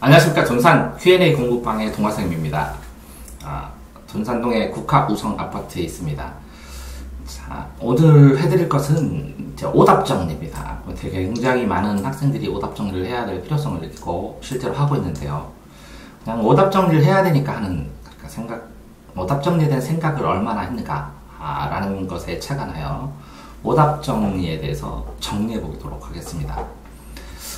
안녕하십니까. 돈산 Q&A 공부방의 동화쌤입니다. 돈산동의 국화 우성 아파트에 있습니다. 자, 오늘 해드릴 것은 이제 오답 정리입니다. 되게 굉장히 많은 학생들이 오답 정리를 해야 될 필요성을 느끼고 실제로 하고 있는데요. 그냥 오답 정리를 해야 되니까 하는 오답 정리에 대한 생각을 얼마나 했는가 라는 것에 착안하여 오답 정리에 대해서 정리해 보도록 하겠습니다.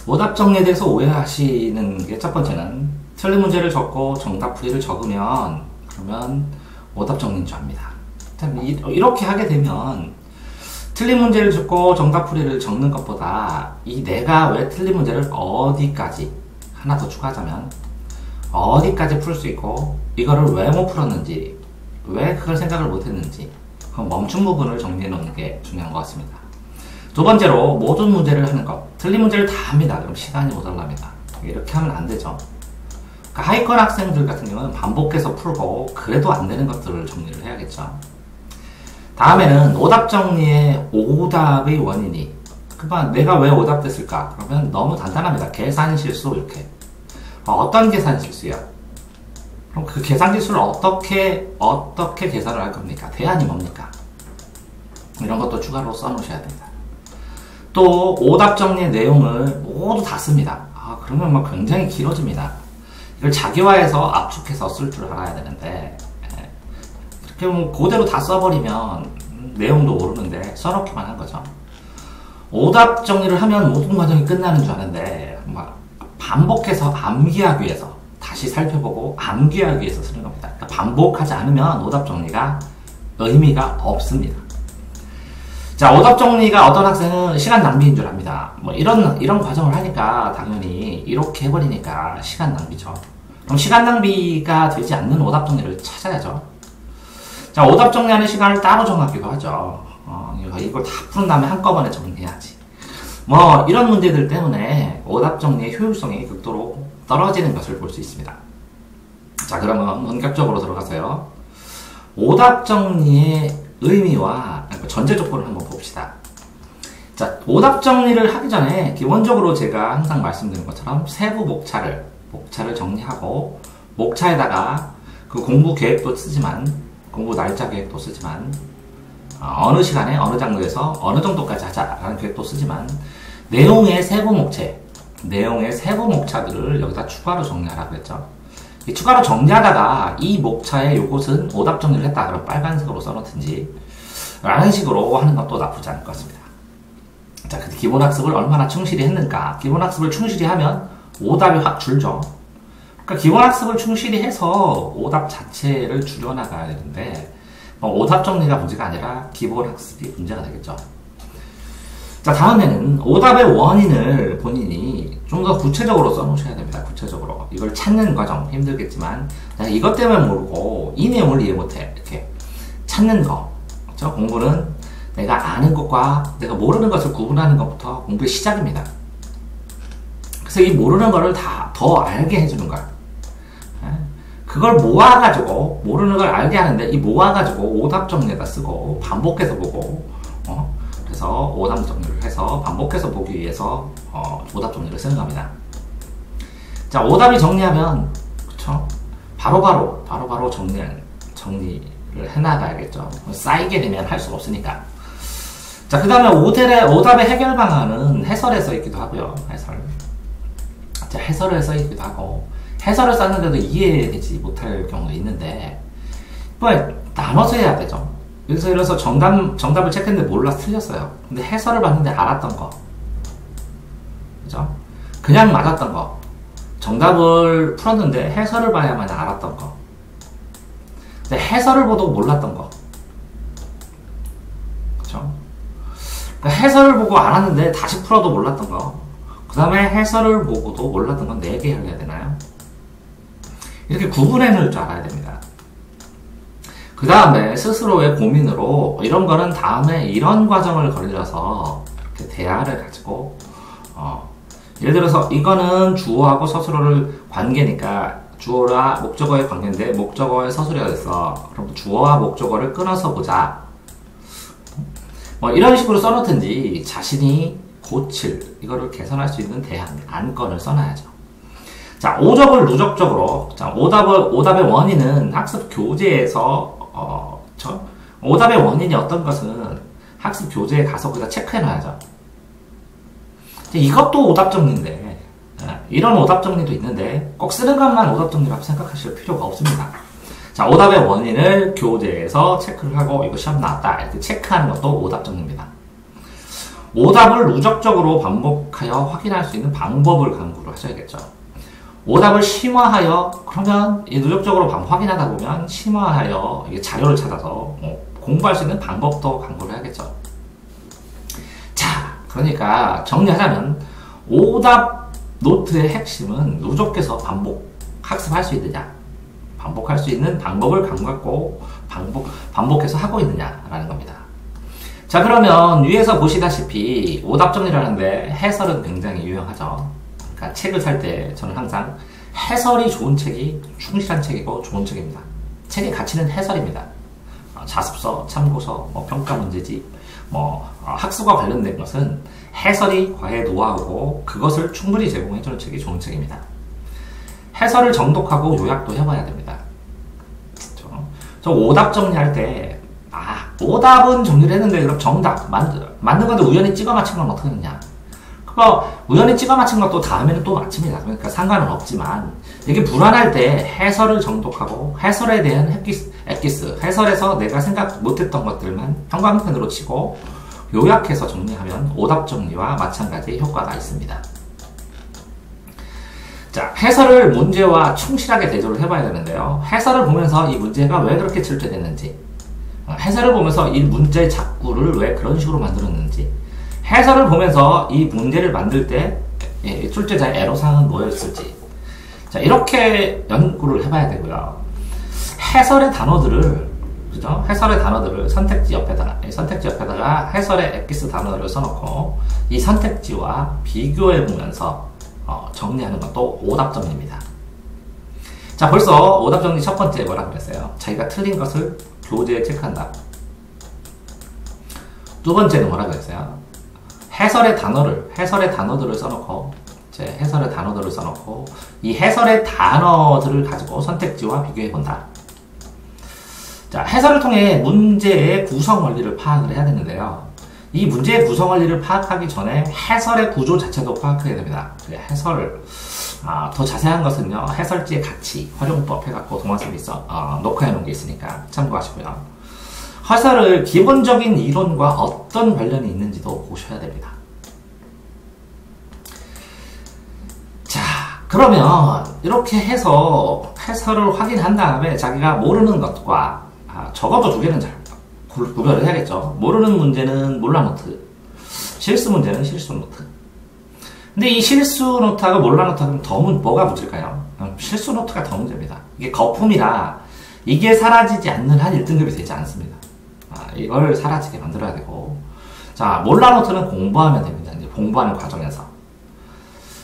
오답 정리에 대해서 오해하시는 게 첫 번째는 틀린 문제를 적고 정답 풀이를 적으면 그러면 오답 정리인 줄 압니다. 이렇게 하게 되면 틀린 문제를 적고 정답 풀이를 적는 것보다 이 내가 왜 틀린 문제를 어디까지 하나 더 추가하자면 어디까지 풀 수 있고 이거를 왜 못 풀었는지 왜 그걸 생각을 못 했는지 그 멈춘 부분을 정리해 놓는 게 중요한 것 같습니다. 두 번째로 모든 문제를 하는 것. 틀린 문제를 다 합니다. 그럼 시간이 모자랍니다. 이렇게 하면 안 되죠. 그러니까 하위권 학생들 같은 경우는 반복해서 풀고 그래도 안 되는 것들을 정리를 해야겠죠. 다음에는 오답 정리의 오답의 원인이 그러니까 내가 왜 오답됐을까? 그러면 너무 간단합니다. 계산 실수 이렇게. 어떤 계산 실수야? 그럼 그 계산 실수를 어떻게 계산을 할 겁니까? 대안이 뭡니까? 이런 것도 추가로 써놓으셔야 됩니다. 또 오답 정리의 내용을 모두 다 씁니다. 그러면 막 굉장히 길어집니다. 이걸 자기화해서 압축해서 쓸 줄 알아야 되는데 이렇게 뭐 그대로 다 써버리면 내용도 모르는데 써놓기만 한 거죠. 오답 정리를 하면 모든 과정이 끝나는 줄 아는데 막 반복해서 암기하기 위해서 다시 살펴보고 암기하기 위해서 쓰는 겁니다. 그러니까 반복하지 않으면 오답 정리가 의미가 없습니다. 자, 오답 정리가 어떤 학생은 시간 낭비인 줄 압니다. 뭐 이런 과정을 하니까 당연히 이렇게 해버리니까 시간 낭비죠. 그럼 시간 낭비가 되지 않는 오답 정리를 찾아야죠. 자, 오답 정리하는 시간을 따로 정하기도 하죠. 이걸 다 푸른 다음에 한꺼번에 정리해야지. 뭐 이런 문제들 때문에 오답 정리의 효율성이 극도로 떨어지는 것을 볼 수 있습니다. 자, 그러면 본격적으로 들어가서요. 오답 정리의 의미와 전제 조건을 한번 봅시다. 자, 오답 정리를 하기 전에 기본적으로 제가 항상 말씀드린 것처럼 세부 목차를 정리하고 목차에다가 그 공부 계획도 쓰지만 공부 날짜 계획도 쓰지만 어느 시간에 어느 장르에서 어느 정도까지 하자라는 계획도 쓰지만 내용의 세부 목차들을 여기다 추가로 정리하라고 했죠. 이 추가로 정리하다가 이 목차에 요것은 오답 정리를 했다 그럼 빨간색으로 써놓든지 라는 식으로 하는 것도 나쁘지 않을 것 같습니다. 자, 근데 기본학습을 얼마나 충실히 했는가? 기본학습을 충실히 하면 오답이 확 줄죠. 그러니까 기본학습을 충실히 해서 오답 자체를 줄여나가야 되는데 오답 정리가 문제가 아니라 기본학습이 문제가 되겠죠. 자, 다음에는 오답의 원인을 본인이 좀 더 구체적으로 써놓으셔야 됩니다. 구체적으로. 이걸 찾는 과정 힘들겠지만 내가 이것 때문에 모르고 이 내용을 이해 못해. 이렇게 찾는 거. 그렇죠? 공부는 내가 아는 것과 내가 모르는 것을 구분하는 것부터 공부의 시작입니다. 그래서 이 모르는 거를 다 더 알게 해주는 거야. 그걸 모아가지고 모르는 걸 알게 하는데 이 모아가지고 오답 정리에다 쓰고 반복해서 보고 그래서 오답 정리를 해서 반복해서 보기 위해서 오답 정리를 쓰는 겁니다. 자, 오답이 정리하면 그쵸? 바로바로 정리를 해나가야겠죠. 쌓이게 되면 할 수가 없으니까. 자, 그 다음에 오답의 해결 방안은 해설에 써있기도 하고요. 해설에 써있기도 하고 해설을 썼는데도 이해되지 못할 경우도 있는데 나눠서 해야 되죠. 여기서 이래서 정답을 체크했는데 몰라서 틀렸어요. 근데 해설을 봤는데 알았던 거. 그죠? 그냥 맞았던 거. 정답을 풀었는데 해설을 봐야만 알았던 거. 근데 해설을 보도 몰랐던 거. 그죠? 그러니까 해설을 보고 알았는데 다시 풀어도 몰랐던 거. 그 다음에 해설을 보고도 몰랐던 건 4개 해야 되나요? 이렇게 구분해 놓을 줄 알아야 됩니다. 그 다음에 스스로의 고민으로 이런 거는 다음에 이런 과정을 걸려서 이렇게 대화를 가지고 예를 들어서 이거는 주어하고 서술어를 관계니까 주어와 목적어의 관계인데 목적어의 서술어가 됐어. 그럼 주어와 목적어를 끊어서 보자. 뭐 이런 식으로 써놓든지 자신이 고칠 이거를 개선할 수 있는 대안 안건을 써놔야죠. 자, 오답을 누적적으로, 자, 오답의 원인은 학습 교재에서, 오답의 원인이 어떤 것은 학습 교재에 가서 거기다 체크해놔야죠. 이것도 오답 정리인데, 이런 오답 정리도 있는데, 꼭 쓰는 것만 오답 정리라고 생각하실 필요가 없습니다. 자, 오답의 원인을 교재에서 체크를 하고, 이거 시험 나왔다. 이렇게 체크하는 것도 오답 정리입니다. 오답을 누적적으로 반복하여 확인할 수 있는 방법을 강구를 하셔야겠죠. 오답을 심화하여, 그러면 이 누적적으로 확인하다 보면 심화하여 자료를 찾아서 공부할 수 있는 방법도 강구를 해야겠죠. 자, 그러니까 정리하자면 오답 노트의 핵심은 누적해서 학습할 수 있느냐, 반복할 수 있는 방법을 강구하고 반복해서 하고 있느냐라는 겁니다. 자, 그러면 위에서 보시다시피 오답 정리를 하는데 해설은 굉장히 유용하죠. 그러니까 책을 살 때 저는 항상 해설이 좋은 책이 충실한 책이고 좋은 책입니다. 책의 가치는 해설입니다. 자습서, 참고서, 평가 문제집, 학습과 관련된 것은 해설이 과외 노하우고 그것을 충분히 제공해주는 책이 좋은 책입니다. 해설을 정독하고 요약도 해봐야 됩니다. 저 오답 정리할 때 오답은 정리를 했는데 그럼 정답 맞는 건데 우연히 찍어 맞힌 건 어떻게 되냐? 우연히 찍어 맞힌 것도 다음에는 또 맞춥니다. 그러니까 상관은 없지만 이게 불안할 때 해설을 정독하고 해설에 대한 엑기스, 해설에서 내가 생각 못했던 것들만 형광펜으로 치고 요약해서 정리하면 오답 정리와 마찬가지 효과가 있습니다. 자, 해설을 문제와 충실하게 대조를 해봐야 되는데요. 해설을 보면서 이 문제가 왜 그렇게 출제됐는지, 해설을 보면서 이 문제의 작구를 왜 그런 식으로 만들었는지, 해설을 보면서 이 문제를 만들 때 출제자의 애로사항은 뭐였을지, 자, 이렇게 연구를 해봐야 되고요. 해설의 단어들을, 그죠? 해설의 단어들을 선택지 옆에다가 해설의 엑기스 단어를 써놓고 이 선택지와 비교해보면서 정리하는 것도 오답 정리입니다. 자, 벌써 오답 정리 첫 번째 뭐라고 그랬어요? 자기가 틀린 것을 교재에 체크한다. 두 번째는 뭐라고 그랬어요? 해설의 단어들을 써놓고, 이 해설의 단어들을 가지고 선택지와 비교해본다. 자, 해설을 통해 문제의 구성 원리를 파악을 해야 되는데요. 이 문제의 구성 원리를 파악하기 전에 해설의 구조 자체도 파악해야 됩니다. 해설을, 더 자세한 것은요, 해설지의 가치, 활용법 해갖고 동화쌤이 녹화해 놓은 게 있으니까 참고하시고요. 해설을 기본적인 이론과 어떤 관련이 있는지도 보셔야 됩니다. 자, 그러면 이렇게 해서 해설을 확인한 다음에 자기가 모르는 것과 적어도 두 개는 잘 구별을 해야겠죠. 모르는 문제는 몰라노트, 실수 문제는 실수노트. 근데 이 실수노트하고 몰라노트하고는 뭐가 문제일까요? 실수노트가 더 문제입니다. 이게 거품이라 이게 사라지지 않는 한 1등급이 되지 않습니다. 이걸 사라지게 만들어야 되고, 자, 몰라노트는 공부하면 됩니다. 이제 공부하는 과정에서.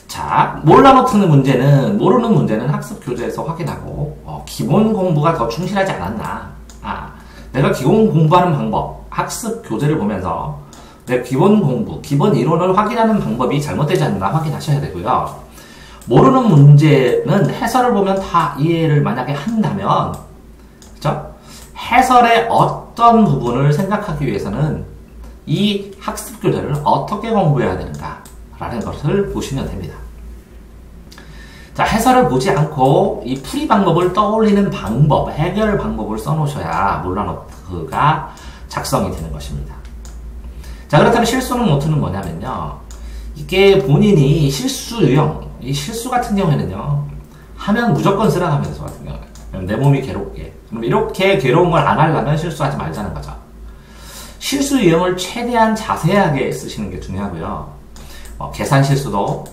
자, 몰라노트는 모르는 문제는 학습 교재에서 확인하고, 기본 공부가 더 충실하지 않았나. 내가 기본 공부하는 방법, 학습 교재를 보면서 내 기본 공부, 기본 이론을 확인하는 방법이 잘못되지 않나 확인하셔야 되고요. 모르는 문제는 해설을 보면 다 이해를 만약에 한다면, 그죠? 해설의 어떤 부분을 생각하기 위해서는 이 학습 교재를 어떻게 공부해야 되는가라는 것을 보시면 됩니다. 자, 해설을 보지 않고 이 풀이 방법을 떠올리는 방법, 해결 방법을 써놓으셔야 몰라노트가 작성이 되는 것입니다. 자, 그렇다면 실수는 노트는 뭐냐면요. 이게 본인이 실수 유형, 이 실수 같은 경우에는요, 하면 무조건 쓰라고 하면서 같은 경우에. 내 몸이 괴롭게. 그럼 이렇게 괴로운 걸 안 하려면 실수하지 말자는 거죠. 실수 유형을 최대한 자세하게 쓰시는 게 중요하고요. 계산 실수도,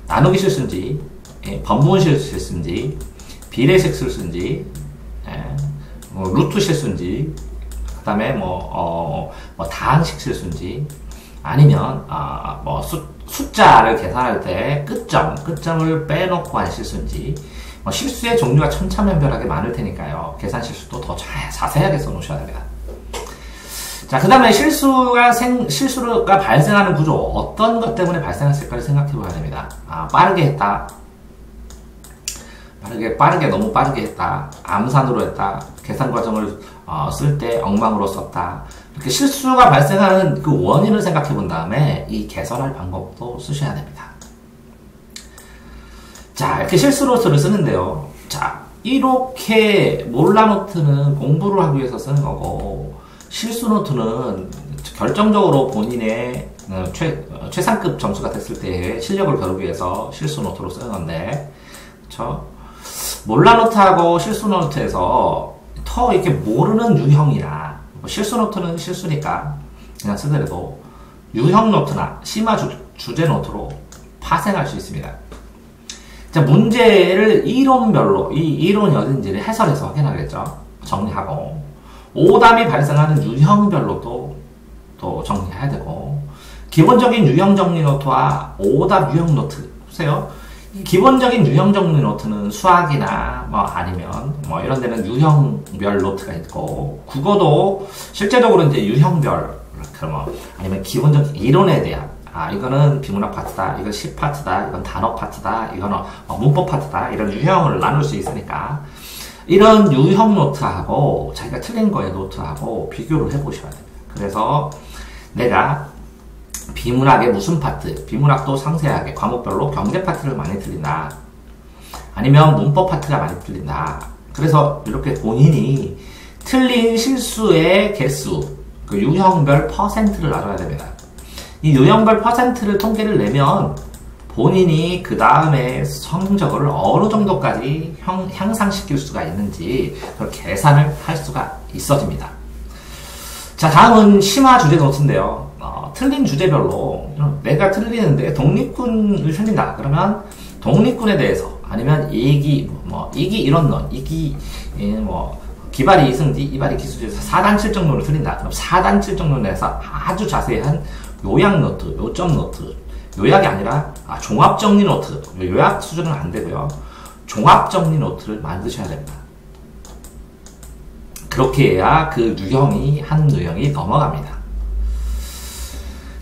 나누기 실수인지, 번분 실수인지, 비례식 실수인지, 루트 실수인지, 그 다음에 다항식 실수인지, 아니면, 숫자를 계산할 때 끝점을 빼놓고 한 실수인지, 실수의 종류가 천차만별하게 많을 테니까요. 계산 실수도 더 자세하게 써놓으셔야 됩니다. 자, 그 다음에 실수가 발생하는 구조, 어떤 것 때문에 발생했을까를 생각해 봐야 됩니다. 빠르게 했다, 빠르게 너무 빠르게 했다. 암산으로 했다. 계산 과정을 쓸 때 엉망으로 썼다. 이렇게 실수가 발생하는 그 원인을 생각해 본 다음에 이 개선할 방법도 쓰셔야 됩니다. 자, 이렇게 실수 노트를 쓰는데요. 자, 이렇게 몰라노트는 공부를 하기 위해서 쓰는 거고, 실수 노트는 결정적으로 본인의 최상급 점수가 됐을 때의 실력을 겨루기 위해서 실수 노트로 쓰는 건데, 그쵸? 몰라노트하고 실수 노트에서 더 이렇게 모르는 유형이나, 실수 노트는 실수니까 그냥 쓰더라도 유형 노트나 심화 주제 노트로 파생할 수 있습니다. 자, 문제를 이론별로, 이 이론이 어딘지를 해설해서 확인하겠죠. 정리하고. 오답이 발생하는 유형별로 또 정리해야 되고. 기본적인 유형 정리 노트와 오답 유형 노트. 보세요. 기본적인 유형 정리 노트는 수학이나 아니면 이런 데는 유형별 노트가 있고, 국어도 실제적으로 이제 유형별, 아니면 기본적인 이론에 대한, 이거는 비문학 파트다, 이건 시 파트다, 이건 단어 파트다, 이건 문법 파트다, 이런 유형을 나눌 수 있으니까 이런 유형 노트하고 자기가 틀린 거의 노트하고 비교를 해보셔야 됩니다. 그래서 내가 비문학의 무슨 파트, 비문학도 상세하게 과목별로 경제 파트를 많이 틀린다, 아니면 문법 파트가 많이 틀린다. 그래서 이렇게 본인이 틀린 실수의 개수, 그 유형별 퍼센트를 알아야 됩니다. 이 유형별 퍼센트를 통계를 내면 본인이 그 다음에 성적을 어느 정도까지 향상시킬 수가 있는지 그걸 계산을 할 수가 있어집니다. 자, 다음은 심화 주제 노트인데요. 틀린 주제별로 내가 틀리는데 독립군을 틀린다. 그러면 독립군에 대해서, 아니면 이기 이론론, 기발이 이승지, 이발이 기수지에서 4단 7정론을 틀린다. 그럼 4단 7정론에서 아주 자세한 요약 노트, 요점 노트, 요약이 아니라 종합 정리 노트, 요약 수준은 안 되고요. 종합 정리 노트를 만드셔야 됩니다. 그렇게 해야 그 유형이 한 유형이 넘어갑니다.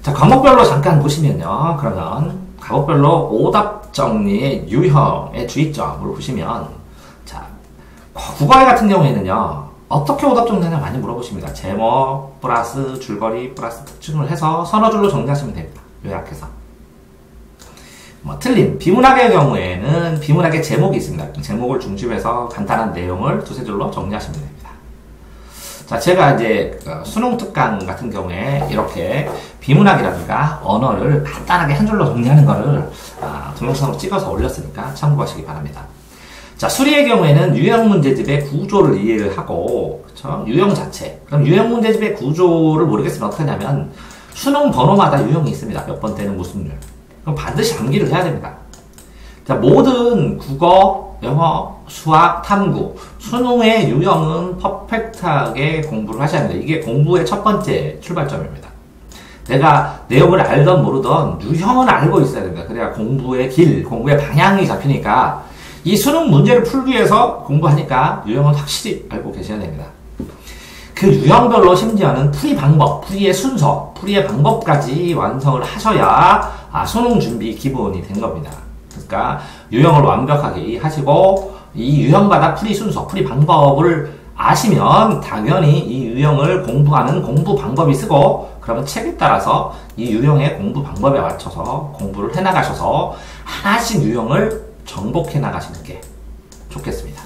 자, 과목별로 잠깐 보시면요. 그러면 과목별로 오답 정리의 유형의 주의점을 보시면, 자, 국어회 같은 경우에는요, 어떻게 오답 정리하냐 많이 물어보십니다. 제목 플러스 줄거리 플러스 특징을 해서 서너 줄로 정리하시면 됩니다. 요약해서. 틀린 비문학의 경우에는 비문학의 제목이 있습니다. 제목을 중심해서 간단한 내용을 두세 줄로 정리하시면 됩니다. 자, 제가 이제 수능 특강 같은 경우에 이렇게 비문학이라든가 언어를 간단하게 한 줄로 정리하는 거를 동영상으로 찍어서 올렸으니까 참고하시기 바랍니다. 자, 수리의 경우에는 유형 문제집의 구조를 이해를 하고, 그쵸? 유형 자체. 그럼 유형 문제집의 구조를 모르겠으면 어떻게 하냐면, 수능 번호마다 유형이 있습니다. 몇 번 때는 무슨 율. 그럼 반드시 암기를 해야 됩니다. 자, 모든 국어, 영어, 수학, 탐구, 수능의 유형은 퍼펙트하게 공부를 하셔야 합니다. 이게 공부의 첫 번째 출발점입니다. 내가 내용을 알던 모르던 유형은 알고 있어야 됩니다. 그래야 공부의 길, 공부의 방향이 잡히니까, 이 수능 문제를 풀기 위해서 공부하니까 유형은 확실히 알고 계셔야 됩니다. 그 유형별로 심지어는 풀이 방법, 풀이의 순서, 풀이의 방법까지 완성을 하셔야 수능 준비 기본이 된 겁니다. 그러니까 유형을 완벽하게 하시고 이 유형마다 풀이 순서, 풀이 방법을 아시면 당연히 이 유형을 공부하는 공부 방법이 쓰고, 그러면 책에 따라서 이 유형의 공부 방법에 맞춰서 공부를 해나가셔서 하나씩 유형을 정복해 나가시는 게 좋겠습니다.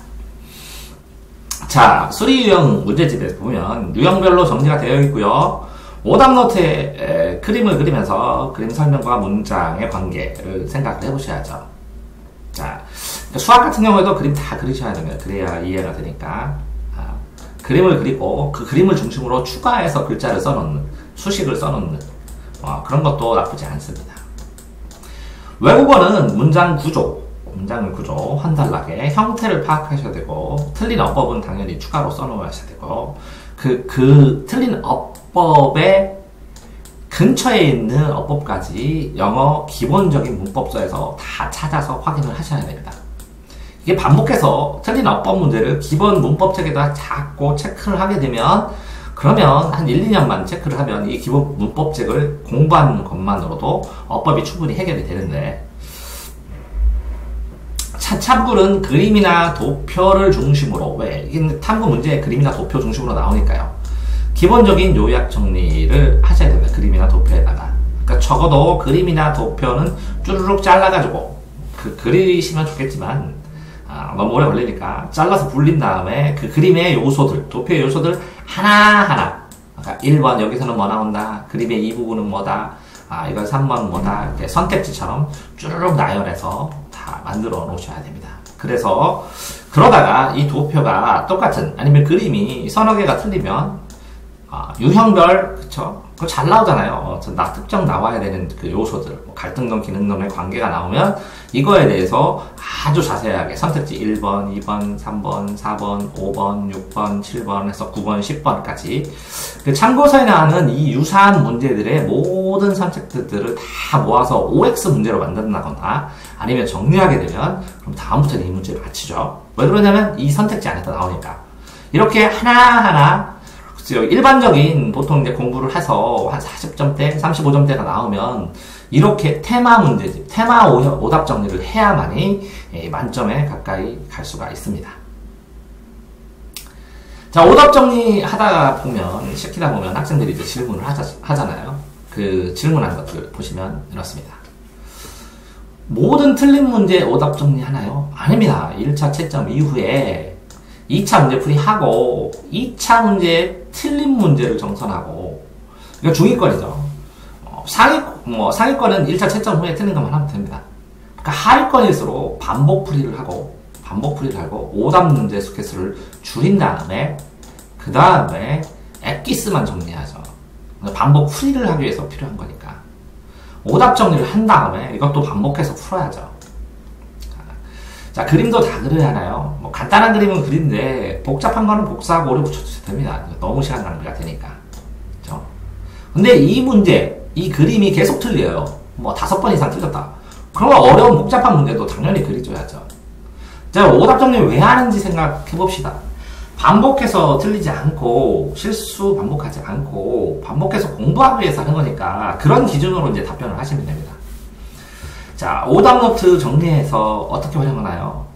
자, 수리 유형 문제집에 보면 유형별로 정리가 되어 있고요. 오답노트에 그림을 그리면서 그림 설명과 문장의 관계를 생각을 해보셔야죠. 자, 수학 같은 경우에도 그림 다 그리셔야 됩니다. 그래야 이해가 되니까. 그림을 그리고 그 그림을 중심으로 추가해서 글자를 써놓는, 수식을 써놓는 그런 것도 나쁘지 않습니다. 외국어는 문장을 구조, 한달락의 형태를 파악하셔야 되고, 틀린 어법은 당연히 추가로 써놓으셔야 되고, 그 틀린 어법의 근처에 있는 어법까지 영어 기본적인 문법서에서 다 찾아서 확인을 하셔야 됩니다. 이게 반복해서 틀린 어법 문제를 기본 문법책에다 자꾸 체크를 하게 되면, 그러면 한 1, 2년만 체크를 하면 이 기본 문법책을 공부하는 것만으로도 어법이 충분히 해결이 되는데, 참고는 그림이나 도표를 중심으로, 왜? 이게 탐구 문제 그림이나 도표 중심으로 나오니까요. 기본적인 요약 정리를 하셔야 됩니다. 그림이나 도표에다가. 그러니까 적어도 그림이나 도표는 쭈르륵 잘라가지고 그리시면 좋겠지만, 너무 오래 걸리니까 잘라서 불린 다음에 그 그림의 요소들, 도표의 요소들 하나하나, 그러니까 1번 여기서는 뭐 나온다, 그림의 이 부분은 뭐다, 이건 3번 뭐다, 이렇게 선택지처럼 쭈르륵 나열해서 다 만들어 놓으셔야 됩니다. 그래서 그러다가 이 도표가 똑같은, 아니면 그림이 서너 개가 틀리면 유형별, 그쵸? 그거 잘 나오잖아요. 특정 나와야 되는 그 요소들, 갈등론, 기능론의 관계가 나오면 이거에 대해서 아주 자세하게 선택지 1번, 2번, 3번, 4번, 5번, 6번, 7번 해서 9번, 10번까지 그 참고서에 나오는 이 유사한 문제들의 모든 선택들을 다 모아서 OX 문제로 만든다거나 아니면 정리하게 되면 그럼 다음부터는 이 문제를 맞히죠. 왜 그러냐면 이 선택지 안에서 나오니까. 이렇게 하나하나 일반적인 보통 이제 공부를 해서 한 40점대, 35점대가 나오면 이렇게 테마 문제집, 테마 오답 정리를 해야만이 만점에 가까이 갈 수가 있습니다. 자, 오답 정리 하다 보면, 시키다 보면 학생들이 이제 질문을 하잖아요. 그 질문한 것들 보시면 이렇습니다. 모든 틀린 문제 오답 정리 하나요? 아닙니다. 1차 채점 이후에 2차 문제 풀이하고 2차 문제에 틀린 문제를 정선하고, 이거 중위권이죠. 상위권은 1차 채점 후에 틀린 것만 하면 됩니다. 그러니까 하위권일수록 반복 풀이를 하고 오답 문제 개수를 줄인 다음에 그 다음에 엑기스만 정리하죠. 반복 풀이를 하기 위해서 필요한 거니까. 오답 정리를 한 다음에 이것도 반복해서 풀어야죠. 자, 그림도 다 그려야 하나요? 뭐 간단한 그림은 그린데 복잡한 거는 복사하고 오래 붙여주셔도 됩니다. 너무 시간 낭비가 되니까. 그렇죠? 근데 이 문제, 이 그림이 계속 틀려요. 뭐 5번 이상 틀렸다. 그러면 어려운 복잡한 문제도 당연히 그려줘야죠. 자, 오답 정리 왜 하는지 생각해 봅시다. 반복해서 틀리지 않고 실수 반복하지 않고 반복해서 공부하기 위해서 하는 거니까 그런 기준으로 이제 답변을 하시면 됩니다. 자, 오답 노트 정리해서 어떻게 활용하나요?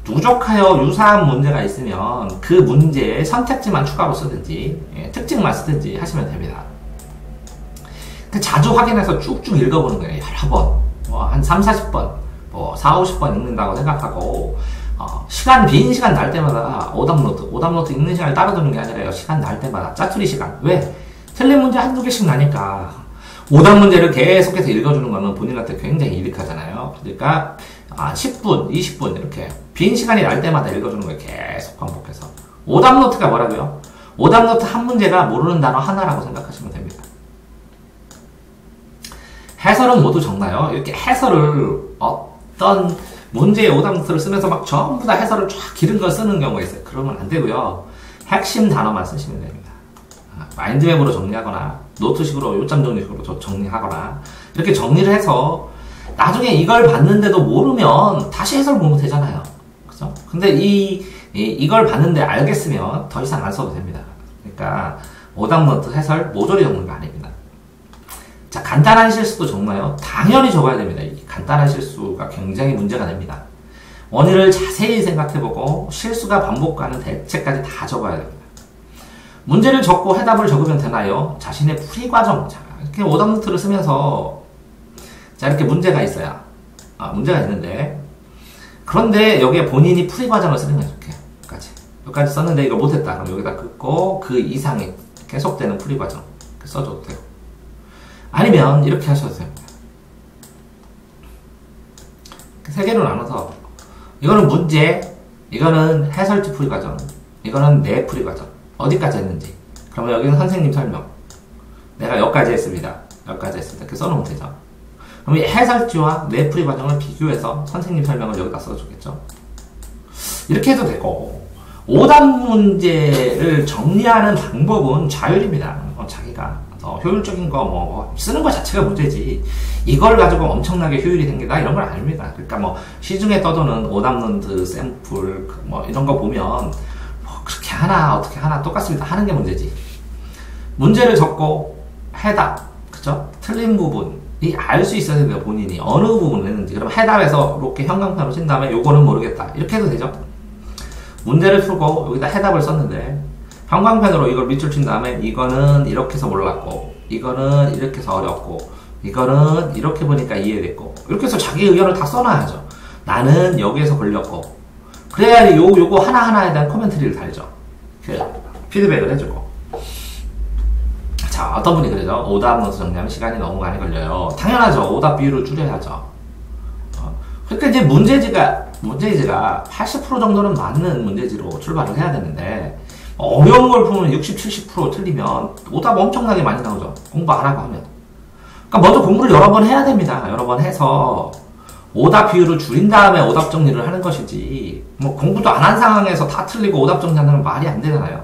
누적하여 유사한 문제가 있으면 그 문제에 선택지만 추가로 쓰든지 특징만 쓰든지 하시면 됩니다. 자주 확인해서 쭉쭉 읽어보는 거예요. 여러 번, 한 3, 40번, 4, 50번 읽는다고 생각하고 빈 시간 날 때마다 오답 노트 읽는 시간을 따로 두는 게 아니라요. 시간 날 때마다 짜투리 시간. 왜? 틀린 문제 한두 개씩 나니까 오답 문제를 계속해서 읽어주는 거는 본인한테 굉장히 유익하잖아요. 그러니까 10분, 20분 이렇게 빈 시간이 날 때마다 읽어주는 거예요. 계속 반복해서. 오답 노트가 뭐라고요? 오답 노트 한 문제가 모르는 단어 하나라고 생각하시면 됩니다. 해설은 모두 적나요? 이렇게 해설을 어떤 문제의 오답 노트를 쓰면서 막 전부 다 해설을 쫙 기른 걸 쓰는 경우가 있어요. 그러면 안 되고요. 핵심 단어만 쓰시면 됩니다. 마인드맵으로 정리하거나 노트식으로 요점 정리식으로 정리하거나 이렇게 정리를 해서 나중에 이걸 봤는데도 모르면 다시 해설 보면 되잖아요. 그죠? 근데 이걸 봤는데 알겠으면 더 이상 안 써도 됩니다. 그러니까 오답 노트 해설 모조리 적는 거 아닙니다. 자, 간단한 실수도 적나요? 당연히 적어야 됩니다. 이 간단한 실수가 굉장히 문제가 됩니다. 원인을 자세히 생각해보고 실수가 반복하는 대책까지 다 적어야 됩니다. 문제를 적고 해답을 적으면 되나요? 자신의 풀이 과정. 자, 이렇게 오답 노트를 쓰면서 자, 이렇게 문제가 있어요. 문제가 있는데 그런데 여기에 본인이 풀이 과정을 쓰는 거예요. 이렇게 여기까지 썼는데 이거 못했다. 그럼 여기다 긋고 그 이상의 계속되는 풀이 과정 써줘도 되고, 아니면 이렇게 하셔도 됩니다. 세 개로 나눠서 이거는 문제, 이거는 해설지 풀이 과정, 이거는 내 풀이 과정. 어디까지 했는지. 그러면 여기는 선생님 설명. 내가 여기까지 했습니다. 이렇게 써놓으면 되죠. 그럼 이 해설지와 내 풀이 과정을 비교해서 선생님 설명을 여기다 써주겠죠. 이렇게 해도 되고, 오답 문제를 정리하는 방법은 자율입니다. 자기가 더 효율적인 거 쓰는 것 자체가 문제지 이걸 가지고 엄청나게 효율이 생긴다 이런 건 아닙니다. 그러니까 시중에 떠도는 오답 노트 샘플 이런 거 보면 그렇게 하나 어떻게 하나 똑같습니다. 하는 게 문제지. 문제를 적고 해답, 그죠? 틀린 부분이 이 알 수 있어야 돼요, 본인이. 어느 부분을 했는지. 그럼 해답에서 이렇게 형광펜으로 친 다음에 요거는 모르겠다. 이렇게 해도 되죠? 문제를 풀고 여기다 해답을 썼는데 형광펜으로 이걸 밑줄 친 다음에 이거는 이렇게 해서 몰랐고 이거는 이렇게 해서 어렵고 이거는 이렇게 보니까 이해됐고 이렇게 해서 자기 의견을 다 써놔야죠. 나는 여기에서 걸렸고 그래야 요거 하나하나에 대한 코멘트리를 달죠. 피드백을 해주고. 자, 어떤 분이 그러죠. 오답 노트 정리하면 시간이 너무 많이 걸려요. 당연하죠. 오답 비율을 줄여야죠. 그러니까 이제 문제지가 80% 정도는 맞는 문제지로 출발을 해야 되는데 어려운 걸 풀면 60, 70% 틀리면 오답 엄청나게 많이 나오죠. 공부 안 하고 하면. 그러니까 먼저 공부를 여러 번 해야 됩니다. 여러 번 해서 오답 비율을 줄인 다음에 오답 정리를 하는 것이지 뭐 공부도 안 한 상황에서 다 틀리고 오답 정리하는 건 말이 안 되잖아요.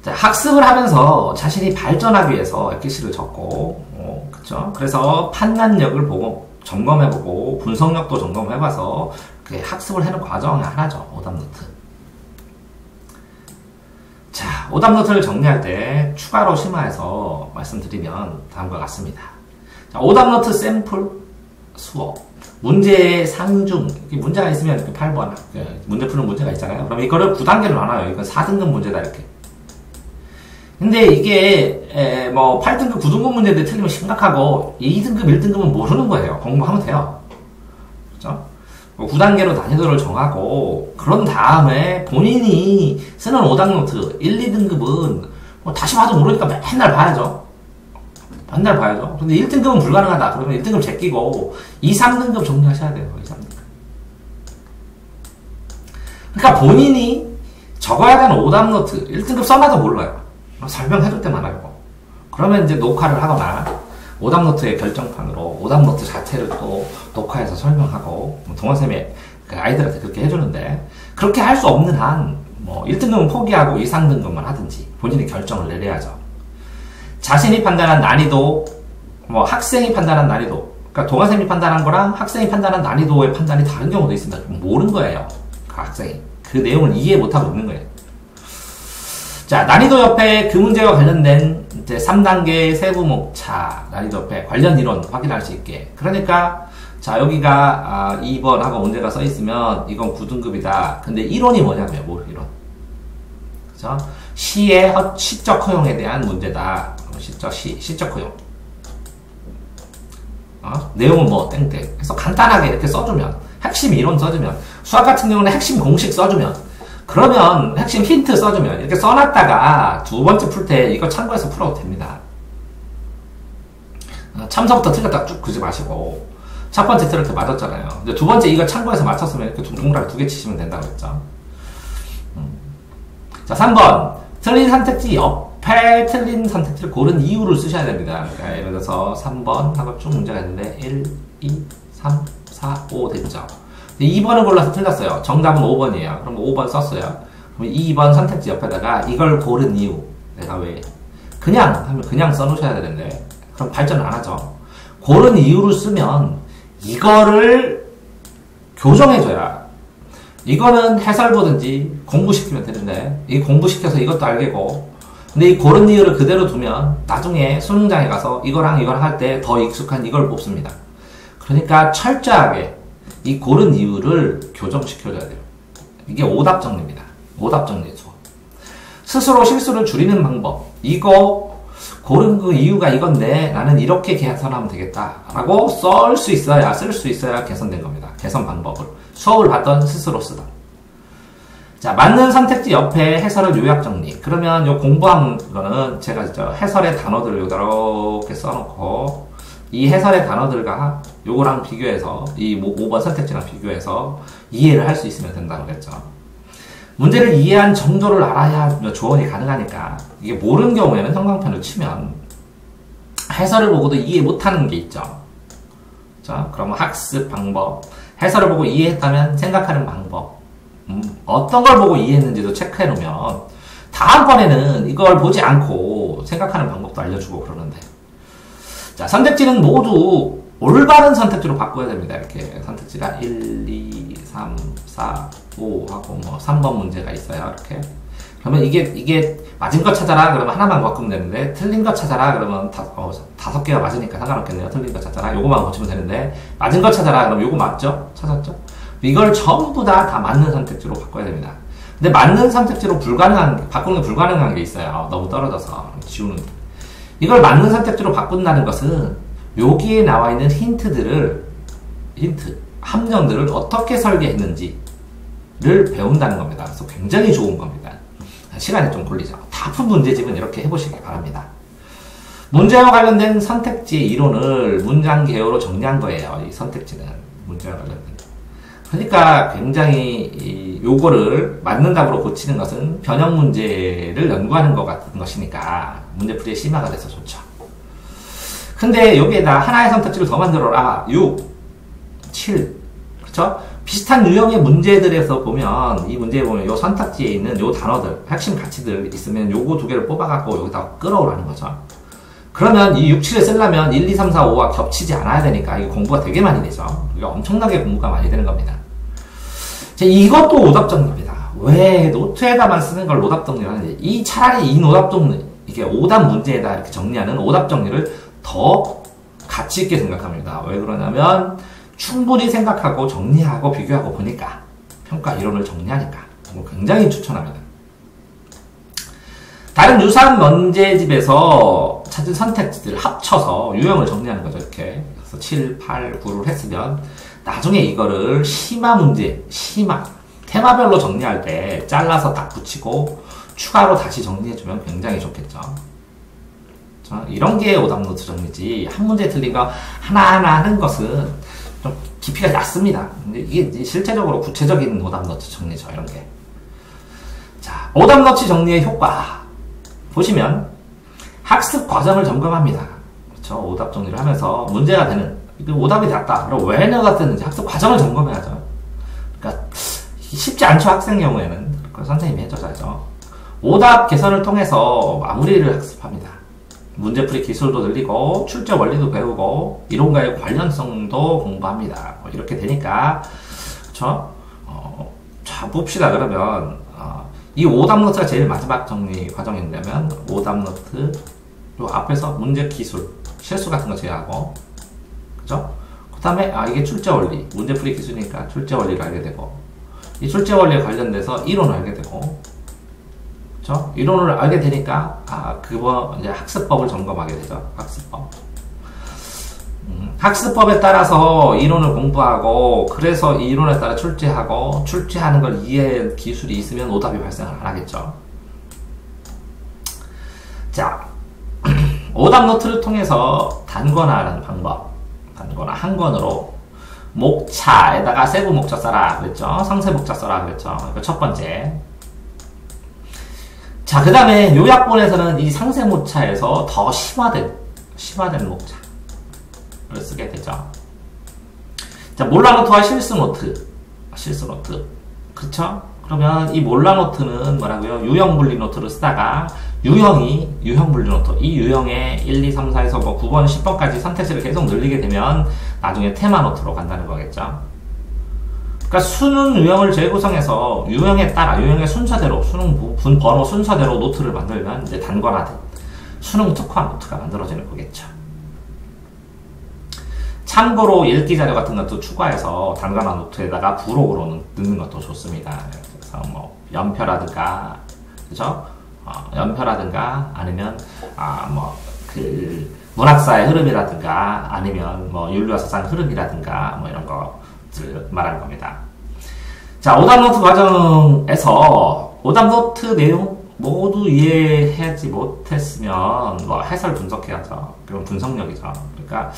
자, 학습을 하면서 자신이 발전하기 위해서 FKC를 적고 그쵸? 그래서 판단력을 보고 점검해보고 분석력도 점검해봐서 학습을 하는 과정이 하나죠. 오답노트. 자, 오답노트를 정리할 때 추가로 심화해서 말씀드리면 다음과 같습니다. 자, 오답노트 샘플 수업 문제의 상중 문제가 있으면 이렇게 8번 문제 푸는 문제가 있잖아요. 그럼 이거를 9단계로 나눠요. 이건 4등급 문제다 이렇게. 근데 이게 뭐 8등급 9등급 문제인데 틀리면 심각하고 2등급 1등급은 모르는 거예요. 공부하면 돼요. 그렇죠? 9단계로 난이도를 정하고 그런 다음에 본인이 쓰는 오답노트 1, 2등급은 뭐 다시 봐도 모르니까 맨날 봐야죠. 맨날 봐야죠. 근데 1등급은 불가능하다. 그러면 1등급 제끼고 2, 3등급 정리하셔야 돼요. 2, 3등급. 그러니까 본인이 적어야 되는 오답노트 1등급 써놔도 몰라요. 설명해줄 때만 알고. 그러면 이제 녹화를 하거나 오답노트의 결정판으로 오답노트 자체를 또 녹화해서 설명하고 동원쌤이 아이들한테 그렇게 해주는데 그렇게 할 수 없는 한 뭐 1등급은 포기하고 2, 3등급만 하든지 본인이 결정을 내려야죠. 자신이 판단한 난이도 뭐 학생이 판단한 난이도 그러니까 동원쌤이 판단한 거랑 학생이 판단한 난이도의 판단이 다른 경우도 있습니다. 모르는 거예요. 그 학생이. 그 내용을 이해 못하고 있는 거예요. 자, 난이도 옆에 그 문제와 관련된 이제 3단계 세부목차 난이도 옆에 관련 이론 확인할 수 있게. 그러니까 자, 여기가 2번하고 문제가 써 있으면 이건 9등급이다. 근데 이론이 뭐냐고요? 뭐 이론? 그죠? 시의 시적 허용에 대한 문제다. 시적 허용. 내용은 뭐 땡땡. 그래서 간단하게 이렇게 써주면 핵심 이론 써주면 수학 같은 경우는 핵심 공식 써주면 그러면 핵심 힌트 써주면 이렇게 써놨다가 두 번째 풀 때 이거 참고해서 풀어도 됩니다. 참서부터 틀렸다가 쭉 그지 마시고 첫 번째 틀 이렇게 맞았잖아요. 근데 두 번째 이거 참고해서 맞췄으면 이렇게 동그라미 2개 치시면 된다고 했죠. 자, 3번 틀린 선택지 옆에 틀린 선택지를 고른 이유를 쓰셔야 됩니다. 그러니까 예를 들어서 3번 하고 쭉 문제가 있는데 1, 2, 3, 4, 5 됐죠. 2번을 골라서 틀렸어요. 정답은 5번이에요. 그럼 5번 썼어요. 그럼 2번 선택지 옆에다가 이걸 고른 이유. 내가 왜 그냥 하면 그냥 써놓으셔야 되는데 그럼 발전 안 하죠. 고른 이유를 쓰면 이거를 교정해줘야 이거는 해설 보든지 공부시키면 되는데 이 공부시켜서 이것도 알겠고 근데 이 고른 이유를 그대로 두면 나중에 수능장에 가서 이거랑 이걸 할 때 더 익숙한 이걸 뽑습니다. 그러니까 철저하게 이 고른 이유를 교정시켜줘야 돼요. 이게 오답 정리입니다. 오답 정리 수업. 스스로 실수를 줄이는 방법. 이거 고른 그 이유가 이건데 나는 이렇게 개선하면 되겠다 라고 쓸 수 있어야 개선된 겁니다. 개선 방법을. 수업을 받던 스스로 쓰던. 자, 맞는 선택지 옆에 해설을 요약 정리. 그러면 요 공부한 거는 제가 저 해설의 단어들을 이렇게 써놓고 이 해설의 단어들과 요거랑 비교해서 이 5번 선택지랑 비교해서 이해를 할 수 있으면 된다고 그랬죠. 문제를 이해한 정도를 알아야 조언이 가능하니까 이게 모르는 경우에는 형광펜을 치면 해설을 보고도 이해 못하는 게 있죠. 자, 그러면 학습 방법 해설을 보고 이해했다면 생각하는 방법 어떤 걸 보고 이해했는지도 체크해 놓으면 다음번에는 이걸 보지 않고 생각하는 방법도 알려주고 그러는데 자, 선택지는 모두 올바른 선택지로 바꿔야 됩니다. 이렇게 선택지가 1, 2, 3, 4, 5 하고 뭐 3번 문제가 있어요. 이렇게 그러면 이게 맞은 거 찾아라 그러면 하나만 바꾸면 되는데, 틀린 거 찾아라 그러면 5개가 맞으니까 상관없겠네요. 틀린 거 찾아라 요거만 고치면 되는데, 맞은 거 찾아라 그러면 요거 맞죠? 찾았죠? 이걸 전부 다 맞는 선택지로 바꿔야 됩니다. 근데 맞는 선택지로 바꾸는 게 불가능한 게 있어요. 너무 떨어져서 지우는. 이걸 맞는 선택지로 바꾼다는 것은 여기에 나와 있는 함정들을 어떻게 설계했는지를 배운다는 겁니다. 그래서 굉장히 좋은 겁니다. 시간이 좀 걸리죠. 다 푼 문제집은 이렇게 해보시기 바랍니다. 문제와 관련된 선택지의 이론을 문장 개요로 정리한 거예요. 이 선택지는 문제와 관련된. 그러니까 굉장히 요거를 맞는 답으로 고치는 것은 변형 문제를 연구하는 것 같은 것이니까 문제풀이의 심화가 돼서 좋죠. 근데 여기에다 하나의 선택지를 더 만들어라. 6, 7, 그렇죠? 비슷한 유형의 문제들에서 보면, 이 문제에 보면 요 선택지에 있는 요 단어들, 핵심 가치들 있으면 요거 두 개를 뽑아갖고 여기다 끌어오라는 거죠. 그러면 이 6, 7을 쓰려면 1, 2, 3, 4, 5가 겹치지 않아야 되니까 이게 공부가 되게 많이 되죠. 이게 엄청나게 공부가 많이 되는 겁니다. 이것도 오답정리입니다. 왜 노트에다만 쓰는 걸 오답정리를 하는지, 차라리 이 오답정리, 이게 오답 문제에다 이렇게 정리하는 오답정리를 더 가치 있게 생각합니다. 왜 그러냐면 충분히 생각하고 정리하고 비교하고 보니까, 평가 이론을 정리하니까 굉장히 추천합니다. 다른 유사한 문제집에서 찾은 선택지들을 합쳐서 유형을 정리하는 거죠. 이렇게 그래서 7, 8, 9를 했으면 나중에 이거를 테마별로 정리할 때 잘라서 딱 붙이고 추가로 다시 정리해주면 굉장히 좋겠죠. 이런 게 오답노트 정리지, 한 문제 틀린 거 하나하나 하는 것은 좀 깊이가 얕습니다. 근데 이게 실제적으로 구체적인 오답노트 정리죠, 이런 게. 자, 오답노트 정리의 효과. 보시면, 학습 과정을 점검합니다. 그렇죠? 오답 정리를 하면서 문제가 되는, 오답이 됐다. 그럼 왜 내가 됐는지 학습 과정을 점검해야죠. 그러니까, 쉽지 않죠, 학생 경우에는. 선생님이 해줘야죠. 오답 개선을 통해서 마무리를 학습합니다. 문제풀이 기술도 늘리고 출제 원리도 배우고 이론과의 관련성도 공부합니다. 이렇게 되니까, 그렇죠? 자, 봅시다. 그러면 이 오답노트가 제일 마지막 정리 과정인다면 오답노트 요 앞에서 문제 기술 실수 같은 거 제외하고, 그렇죠? 그 다음에 이게 출제 원리, 문제풀이 기술이니까 출제 원리를 알게 되고, 이 출제 원리에 관련돼서 이론을 알게 되고, 그렇죠? 이론을 알게 되니까 그거 이제 학습법을 점검하게 되죠. 학습법. 학습법에 따라서 이론을 공부하고, 그래서 이 이론에 따라 출제하고, 출제하는 걸 이해할 기술이 있으면 오답이 발생을 안 하겠죠. 자, 오답 노트를 통해서 단권화하는 방법. 단권화 한 권으로 목차에다가 세부 목차 써라 그랬죠. 상세 목차 써라 그랬죠. 이거 첫 번째. 자, 그 다음에 요약본에서는 이 상세 목차에서 더 심화된 목차를 쓰게 되죠. 자, 몰라노트와 실수노트. 그쵸? 그러면 이 몰라노트는 뭐라고요? 유형분리노트를 쓰다가 유형분리노트. 이 유형에 1, 2, 3, 4에서 9번, 10번까지 선택지를 계속 늘리게 되면 나중에 테마노트로 간다는 거겠죠. 그러니까 수능 유형을 재구성해서 유형에 따라, 유형의 순서대로, 수능 번호 순서대로 노트를 만들면 이제 단권화된 수능 특화 노트가 만들어지는 거겠죠. 참고로 읽기 자료 같은 것도 추가해서 단권화 노트에다가 부록으로 넣는 것도 좋습니다. 그래서 연표라든가, 그죠? 연표라든가, 아니면, 문학사의 흐름이라든가, 아니면 윤리와 사상 흐름이라든가, 이런 것들 말하는 겁니다. 자, 오답노트 과정에서 오답노트 내용 모두 이해하지 못했으면 해설 분석해야죠. 그럼 분석력이죠. 그러니까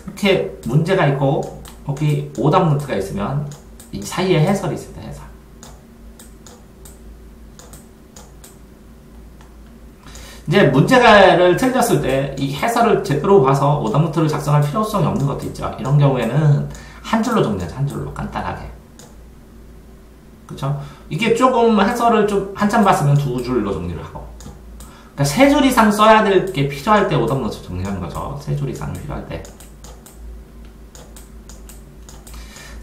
이렇게 문제가 있고 거기 오답노트가 있으면 이 사이에 해설이 있습니다. 해설. 이제 문제를 틀렸을 때 이 해설을 제대로 봐서 오답노트를 작성할 필요성이 없는 것도 있죠. 이런 경우에는 한 줄로 정리하죠. 한 줄로 간단하게. 그쵸? 이게 조금 해설을 좀 한참 봤으면 두 줄로 정리를 하고, 그러니까 세 줄 이상 써야 될 게 필요할 때 오답노트 정리하는 거죠. 세 줄 이상 필요할 때.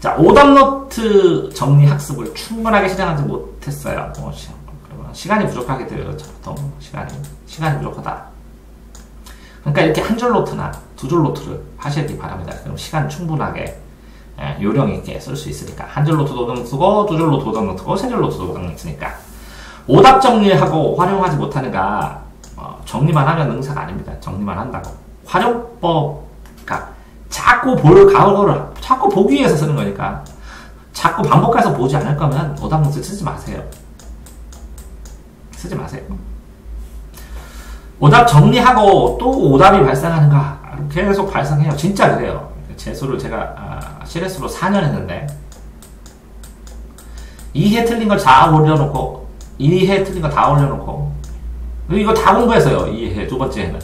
자, 오답노트 정리 학습을 충분하게 실행하지 못했어요. 그러면 시간이 부족하게 돼요. 보통 시간이 부족하다. 그러니까 이렇게 한 줄 노트나 두 줄 노트를 하시기 바랍니다. 그럼 시간 충분하게 요령 있게 쓸 수 있으니까 한 줄 노트도 쓰고 두 줄 노트도 쓰고 세 줄 노트도 쓰니까 오답 정리하고 활용하지 못하는가 정리만 하면 능사가 아닙니다. 정리만 한다고 활용법 그러니까 자꾸 볼 가오를 자꾸 보기 위해서 쓰는 거니까 자꾸 반복해서 보지 않을 거면 오답 노트 쓰지 마세요. 쓰지 마세요. 오답 정리하고 또 오답이 발생하는가 계속 발생해요. 진짜 그래요. 재수를 제가 실외수로 4년 했는데 2회 틀린 걸 다 올려놓고 2회 틀린 거 다 올려놓고 이거 다 공부했어요. 2회 두 번째 해는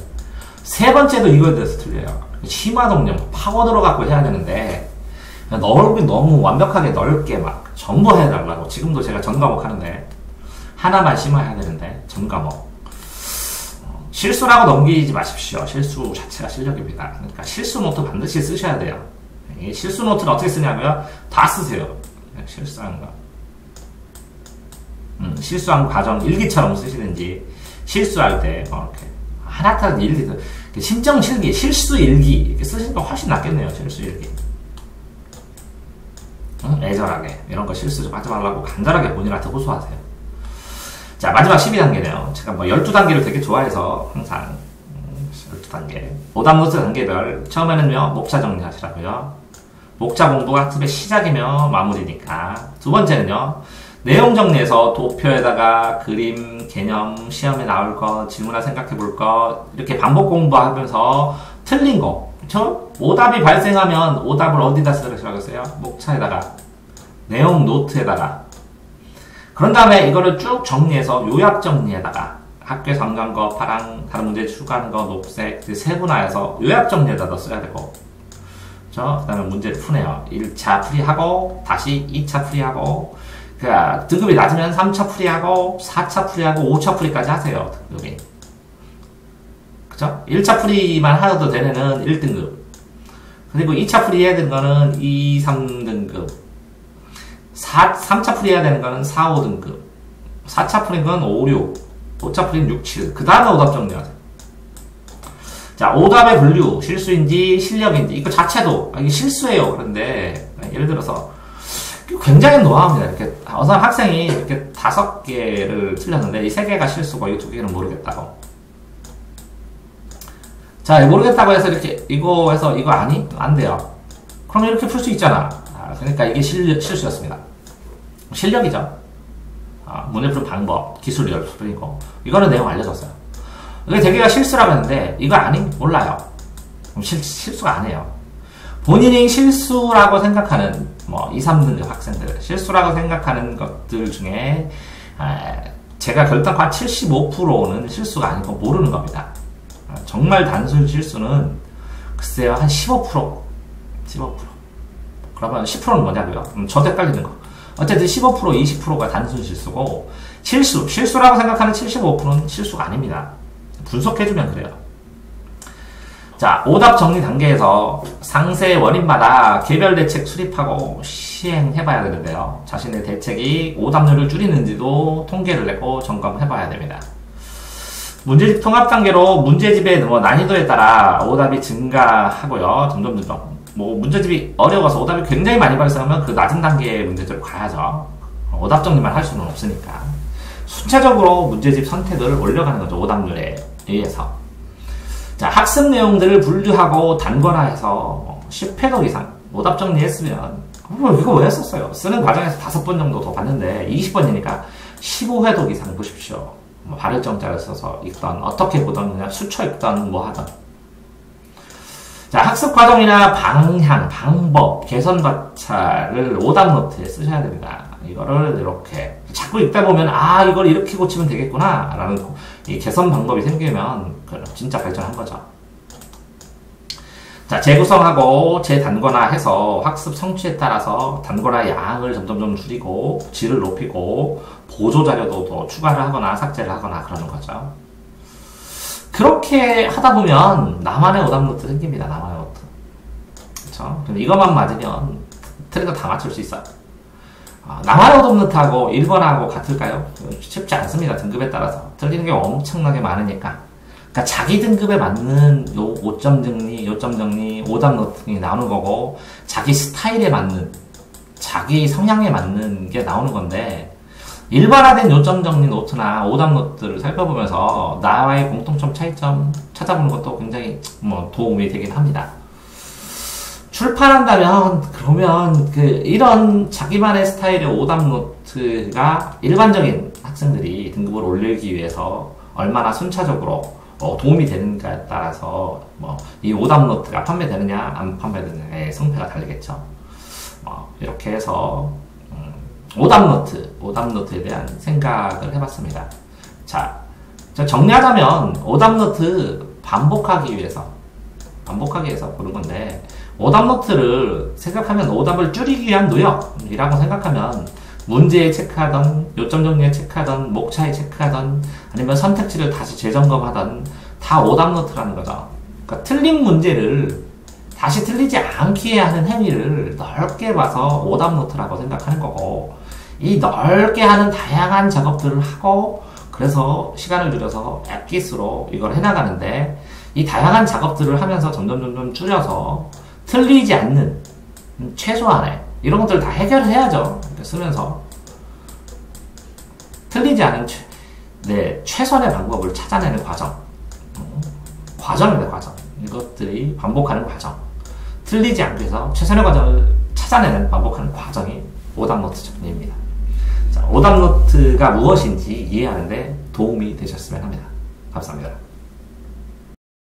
세 번째도 이거에 대해서 틀려요. 심화동력 파고 들어가고 해야 되는데 너무 완벽하게 넓게 막 전부 해달라고 지금도 제가 전 과목 하는데 하나만 심화해야 되는데 전 과목 실수라고 넘기지 마십시오. 실수 자체가 실력입니다. 그러니까 실수 노트 반드시 쓰셔야 돼요. 이 실수 노트를 어떻게 쓰냐고요? 다 쓰세요. 실수한 거. 실수한 과정 일기처럼 쓰시든지 실수할 때 이렇게 하나씩 일기 심정 실기, 실수 일기 이렇게 쓰시는 거 훨씬 낫겠네요. 실수 일기. 애절하게 이런 거 실수 좀 하지 말라고 간절하게 본인한테 호소하세요. 자, 마지막 12단계네요. 제가 뭐 12단계를 되게 좋아해서 항상 12단계. 오답 노트 단계별. 처음에는요, 목차 정리하시라고요. 목차 공부가 학습의 시작이며 마무리니까. 두 번째는요, 내용 정리해서 도표에다가 그림, 개념, 시험에 나올 거, 질문을 생각해 볼 거, 이렇게 반복 공부하면서 틀린 거. 그쵸? 오답이 발생하면 오답을 어디다 쓰라고 했어요? 목차에다가. 내용 노트에다가. 그런 다음에 이거를 쭉 정리해서 요약 정리에다가 학교에서 안 간 거, 파랑, 다른 문제 추가한 거, 녹색, 세분화해서 요약 정리에다 써야 되고 그 다음에 문제를 푸네요. 1차 풀이하고 다시 2차 풀이하고 등급이 낮으면 3차 풀이하고 4차 풀이하고 5차 풀이까지 하세요. 등급이 그쵸? 1차 풀이만 하셔도 되는 애는 1등급 그리고 2차 풀이 해야 되는 거는 2, 3등급 3차 풀이 해야 되는 거는 4, 5등급 4차 풀인 건 5, 6 5차 풀인 6, 7 그 다음에 오답 정리하세요. 자, 오답의 분류 실수인지 실력인지 이거 자체도 이게 실수예요. 그런데 예를 들어서 굉장히 노하우입니다. 이렇게 어떤 학생이 이렇게 5개를 틀렸는데 이 3개가 실수고 이 2개는 모르겠다고 자, 모르겠다고 해서 이렇게 이거 해서 이거 아니? 안 돼요. 그럼 이렇게 풀 수 있잖아. 그러니까 이게 실수였습니다. 실력이죠. 문제 푸는 방법, 기술 연습이고 이거는 내용 알려줬어요. 이게 대개가 실수라고 했는데 이거 아니? 몰라요. 그럼 실수가 아니에요. 본인이 실수라고 생각하는 뭐 2, 3등급 학생들 실수라고 생각하는 것들 중에 제가 결단과 75%는 실수가 아니고 모르는 겁니다. 정말 단순 실수는 글쎄요 한 15%. 그러면 10%는 뭐냐고요? 저도 헷갈리는 거. 어쨌든 15%, 20%가 단순 실수고 실수라고 생각하는 75%는 실수가 아닙니다. 분석해주면 그래요. 자, 오답 정리 단계에서 상세 원인마다 개별 대책 수립하고 시행해봐야 되는데요. 자신의 대책이 오답률을 줄이는지도 통계를 내고 점검해봐야 됩니다. 문제집 통합 단계로 문제집의 난이도에 따라 오답이 증가하고요. 점점 뭐 문제집이 어려워서 오답이 굉장히 많이 발생하면 그 낮은 단계의 문제집으로 가야죠. 오답 정리만 할 수는 없으니까. 순차적으로 문제집 선택을 올려가는 거죠. 오답률에 의해서. 자, 학습 내용들을 분류하고 단권화해서 10회독 이상 오답 정리했으면 이거 왜 했었어요? 쓰는 과정에서 5번 정도 더 봤는데 20번이니까 15회독 이상 보십시오. 뭐 발열정자를 써서 읽던 어떻게 보던 그냥 수쳐 읽던 뭐 하던 자, 학습 과정이나 방향, 방법, 개선 과차를 오답 노트에 쓰셔야 됩니다. 이거를 이렇게 자꾸 읽다 보면 이걸 이렇게 고치면 되겠구나 라는 이 개선 방법이 생기면 진짜 발전한 거죠. 자, 재구성하고 재단권화해서 학습 성취에 따라서 단권화 양을 점점 줄이고 질을 높이고 보조 자료도 더 추가를 하거나 삭제를 하거나 그러는 거죠. 그렇게 하다 보면 나만의 오답 노트 생깁니다. 나만의 노트. 그쵸? 근데 이것만 맞으면 트렌드 다 맞출 수 있어요. 나만의 오답노트하고 1번하고 같을까요? 쉽지 않습니다. 등급에 따라서. 틀리는 게 엄청나게 많으니까. 그러니까 자기 등급에 맞는 요 5점 정리, 요점 정리, 오답노트가 나오는 거고, 자기 스타일에 맞는, 자기 성향에 맞는 게 나오는 건데, 일반화된 요점 정리 노트나 오답 노트를 살펴보면서 나와의 공통점 차이점 찾아보는 것도 굉장히 도움이 되긴 합니다. 출판한다면 그러면 이런 자기만의 스타일의 오답 노트가 일반적인 학생들이 등급을 올리기 위해서 얼마나 순차적으로 도움이 되는가에 따라서 이 오답 노트가 판매되느냐 안 판매되느냐의 성패가 달리겠죠. 이렇게 해서 오답노트에 대한 생각을 해봤습니다. 자, 정리하자면 오답노트 반복하기 위해서 보는 건데, 오답노트를 생각하면 오답을 줄이기 위한 노력이라고 생각하면 문제에 체크하던, 요점 정리에 체크하던, 목차에 체크하던, 아니면 선택지를 다시 재점검하던 다 오답노트라는 거죠. 그러니까 틀린 문제를 다시 틀리지 않게 하는 행위를 넓게 봐서 오답노트라고 생각하는 거고, 이 넓게 하는 다양한 작업들을 하고, 그래서 시간을 들여서 엑기스로 이걸 해나가는데, 이 다양한 작업들을 하면서 점점 줄여서 틀리지 않는, 최소한의 이런 것들을 다 해결해야죠. 이렇게 쓰면서 틀리지 않은 최선의 방법을 찾아내는 과정입니다. 과정. 이것들이 반복하는 과정. 틀리지 않기 위해서 최선의 과정을 찾아내는 반복하는 과정이 오답노트 정리입니다. 자, 오답노트가 무엇인지 이해하는데 도움이 되셨으면 합니다. 감사합니다.